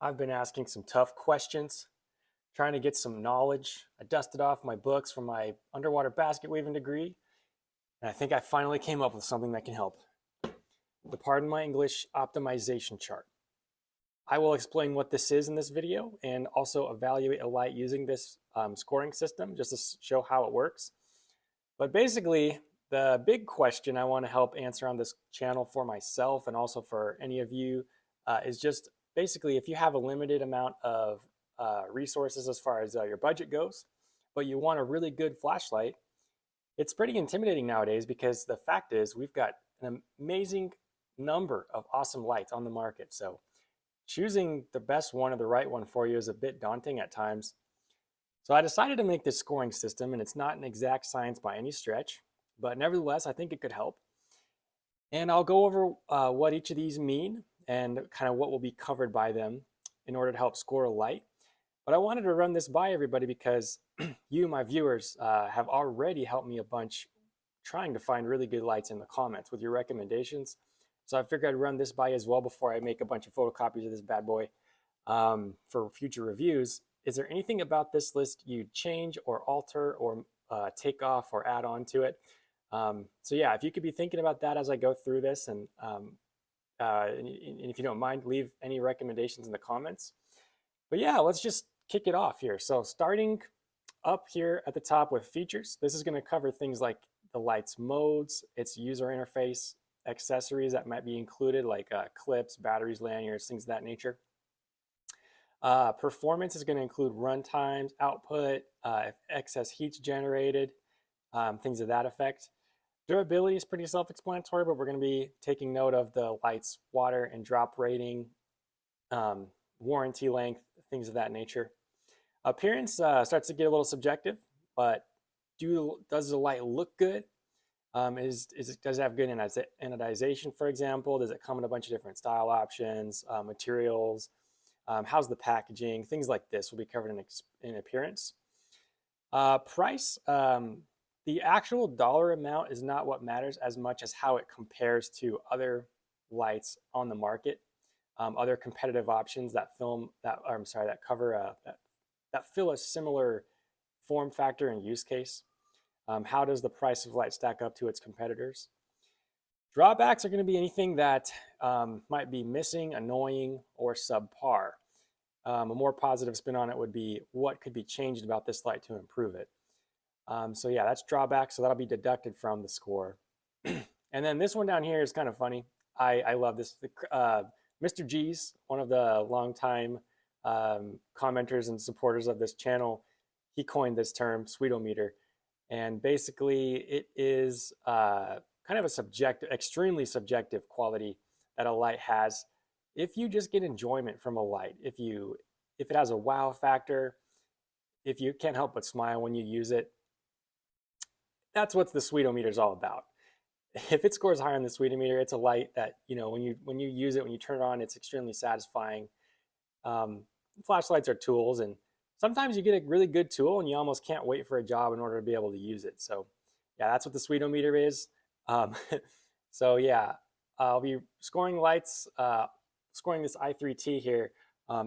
I've been asking some tough questions, trying to get some knowledge. I dusted off my books from my underwater basket weaving degree, and I think I finally came up with something that can help. The Pardon My English Optimization Chart. I will explain what this is in this video and also evaluate Olight using this scoring system just to show how it works. But basically, the big question I want to help answer on this channel for myself and also for any of you is just basically if you have a limited amount of resources as far as your budget goes, but you want a really good flashlight, it's pretty intimidating nowadays because the fact is we've got an amazing number of awesome lights on the market. So choosing the best one or the right one for you is a bit daunting at times. So I decided to make this scoring system, and it's not an exact science by any stretch, but nevertheless, I think it could help. And I'll go over what each of these mean and kind of what will be covered by them in order to help score a light. But I wanted to run this by everybody because you, my viewers, have already helped me a bunch trying to find really good lights in the comments with your recommendations. So I figured I'd run this by as well before I make a bunch of photocopies of this bad boy for future reviews. Is there anything about this list you'd change or alter or take off or add on to it? So yeah, if you could be thinking about that as I go through this, and if you don't mind, leave any recommendations in the comments. But yeah, let's just kick it off here. So starting up here at the top with features, this is going to cover things like the light's modes, its user interface, accessories that might be included like clips, batteries, lanyards, things of that nature. Performance is going to include run times, output, if excess heat's generated, things of that effect. Durability is pretty self-explanatory, but we're going to be taking note of the light's water and drop rating, warranty length, things of that nature. Appearance starts to get a little subjective, but does the light look good? Does it have good anodization, for example? Does it come in a bunch of different style options, materials? How's the packaging? Things like this will be covered in appearance. Price, the actual dollar amount is not what matters as much as how it compares to other lights on the market, other competitive options that cover that fill a similar form factor and use case. How does the price of light stack up to its competitors? Drawbacks are going to be anything that might be missing, annoying, or subpar. A more positive spin on it would be what could be changed about this light to improve it. So yeah, that's drawback. So that'll be deducted from the score. And then this one down here is kind of funny. I love this. Mr. G's, one of the longtime commenters and supporters of this channel, he coined this term, sweetometer. And basically it is kind of a extremely subjective quality that a light has. If you just get enjoyment from a light, if it has a wow factor, if you can't help but smile when you use it, that's what the sweetometer is all about. If it scores higher on the sweetometer, it's a light that, when you use it, when you turn it on, it's extremely satisfying. Flashlights are tools, and sometimes you get a really good tool and you almost can't wait for a job in order to be able to use it. So yeah, that's what the sweetometer is. So yeah, I'll be scoring lights, scoring this i3T here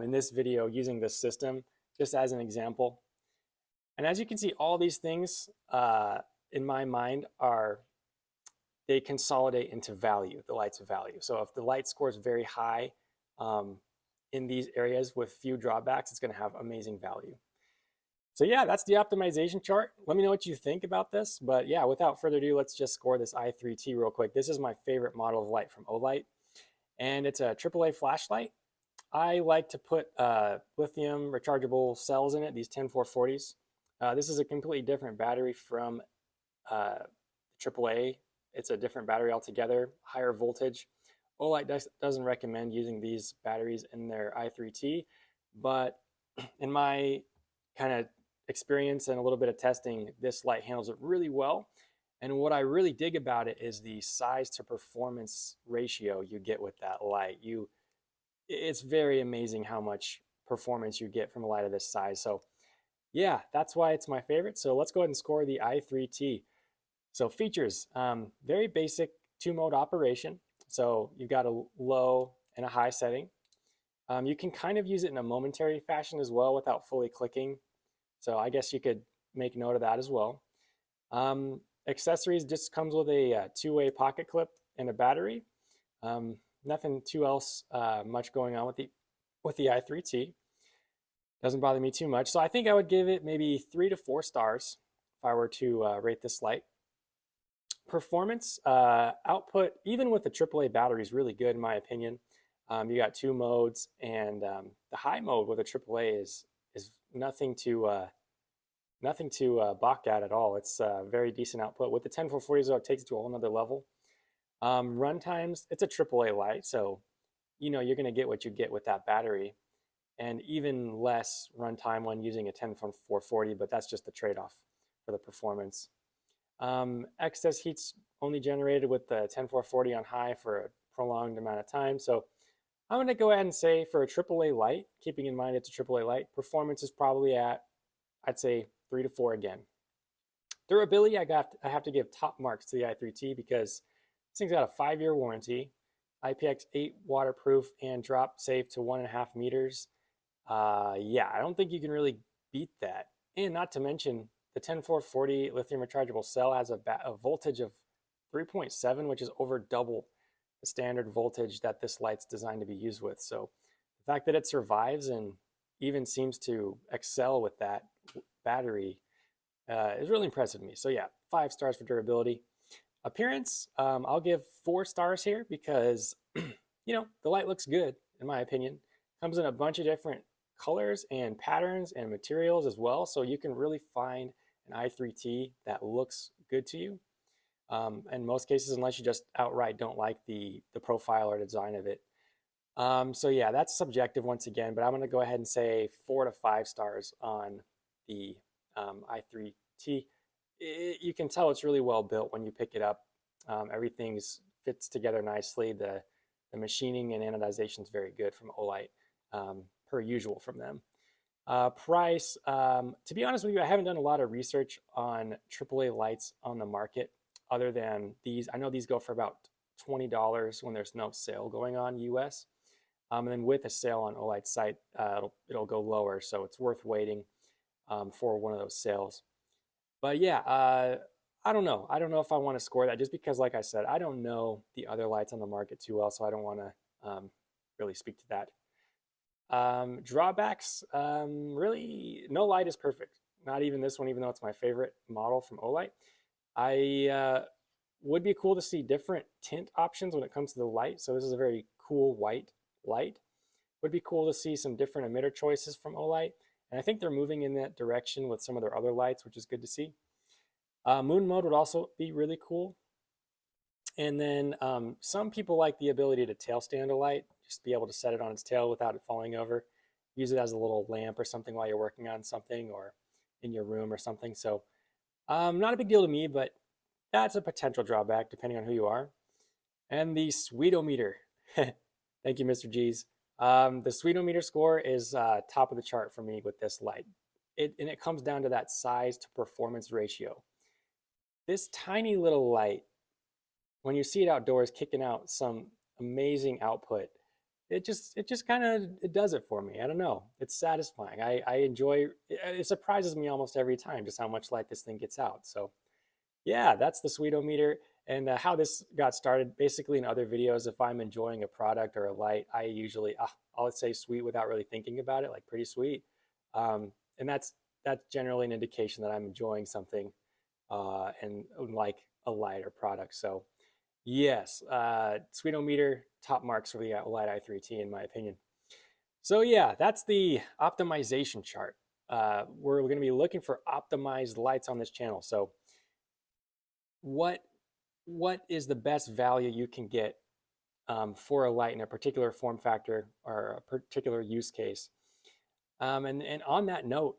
in this video using this system just as an example. And as you can see, all these things in my mind they consolidate into value, the light's value. So if the light scores very high in these areas with few drawbacks, it's going to have amazing value. So yeah, that's the optimization chart. Let me know what you think about this. But yeah, without further ado, let's just score this i3T real quick. This is my favorite model of light from Olight, and it's a AAA flashlight. I like to put lithium rechargeable cells in it, these 10440s. This is a completely different battery from AAA. It's a different battery altogether, higher voltage. Olight doesn't recommend using these batteries in their i3T, but in my kind of experience and a little bit of testing, this light handles it really well. And what I really dig about it is the size to performance ratio you get with that light. It's very amazing how much performance you get from a light of this size. So yeah, that's why it's my favorite. So let's go ahead and score the i3T. So features, very basic 2-mode operation. So you've got a low and a high setting. You can kind of use it in a momentary fashion as well without fully clicking. So I guess you could make note of that as well. Accessories just comes with a two-way pocket clip and a battery. Nothing too else much going on with the i3T. Doesn't bother me too much. So I think I would give it maybe 3 to 4 stars if I were to rate this light. Performance output, even with the AAA battery, is really good in my opinion. You got 2 modes, and the high mode with a AAA is nothing to balk at all. It's very decent output. With the 10440s, though, it takes it to a whole nother level. Run times, it's a AAA light, so you know you're going to get what you get with that battery, and even less runtime when using a 10440, but that's just the trade-off for the performance. Excess heat's only generated with the 10440 on high for a prolonged amount of time, so I'm going to go ahead and say for a AAA light, keeping in mind it's a AAA light, performance is probably at, I'd say, 3 to 4 again. Durability, I have to give top marks to the i3T because this thing's got a 5-year warranty, IPX8 waterproof, and drop safe to 1.5 meters. Yeah, I don't think you can really beat that. And not to mention, the 10440 lithium rechargeable cell has a voltage of 3.7, which is over double the standard voltage that this light's designed to be used with. So the fact that it survives and even seems to excel with that battery is really impressive to me. So yeah, 5 stars for durability. Appearance, I'll give 4 stars here because you know, the light looks good in my opinion. Comes in a bunch of different colors and patterns and materials as well, so you can really find an i3T that looks good to you. In most cases, unless you just outright don't like the profile or design of it. So yeah, that's subjective once again, but I'm going to go ahead and say 4 to 5 stars on the i3T. You can tell it's really well built when you pick it up. Everything fits together nicely. The machining and anodization is very good from Olight, per usual from them. Price, to be honest with you, I haven't done a lot of research on AAA lights on the market other than these. I know these go for about $20 when there's no sale going on US. And then with a sale on Olight's site, it'll go lower, so it's worth waiting for one of those sales. But yeah, I don't know. I don't know if I want to score that just because, like I said, I don't know the other lights on the market too well, so I don't want to really speak to that. Drawbacks, really, no light is perfect. Not even this one, even though it's my favorite model from Olight. I would be cool to see different tint options when it comes to the light. So this is a very cool white light. Would be cool to see some different emitter choices from Olight. And I think they're moving in that direction with some of their other lights, which is good to see. Moon mode would also be really cool. And then some people like the ability to tail stand a light, just be able to set it on its tail without it falling over. Use it as a little lamp or something while you're working on something or in your room or something. So not a big deal to me, but that's a potential drawback depending on who you are. And the sweetometer. Thank you, Mr. G's. The sweetometer score is top of the chart for me with this light. And it comes down to that size to performance ratio. This tiny little light, when you see it outdoors kicking out some amazing output, it just kind of, it does it for me. I don't know. It's satisfying. I enjoy, it surprises me almost every time just how much light this thing gets out. So yeah, that's the sweetometer. And how this got started, basically in other videos, if I'm enjoying a product or a light, I usually, I'll say sweet without really thinking about it, like pretty sweet. And that's generally an indication that I'm enjoying something and like a light or product. So yes, sweetometer, top marks for the Olight i3T in my opinion. So yeah, that's the optimization chart. We're going to be looking for optimized lights on this channel. So what is the best value you can get for a light in a particular form factor or a particular use case? And on that note,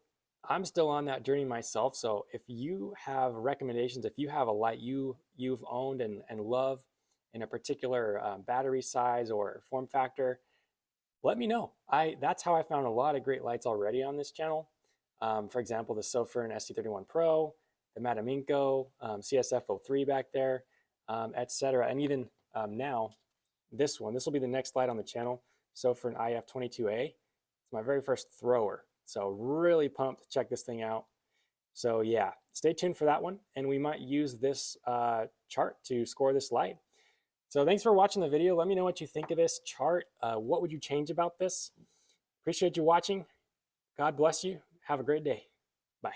I'm still on that journey myself. So if you have recommendations, if you have a light you've owned and love in a particular battery size or form factor, let me know. That's how I found a lot of great lights already on this channel. For example, the Sofirn ST31 Pro, the Mataminco, CSF03 back there, etc. And even now, this will be the next light on the channel. So for an IF22A, it's my very first thrower. So really pumped to check this thing out. So yeah, stay tuned for that one. And we might use this chart to score this light. So thanks for watching the video. Let me know what you think of this chart. What would you change about this? Appreciate you watching. God bless you. Have a great day. Bye.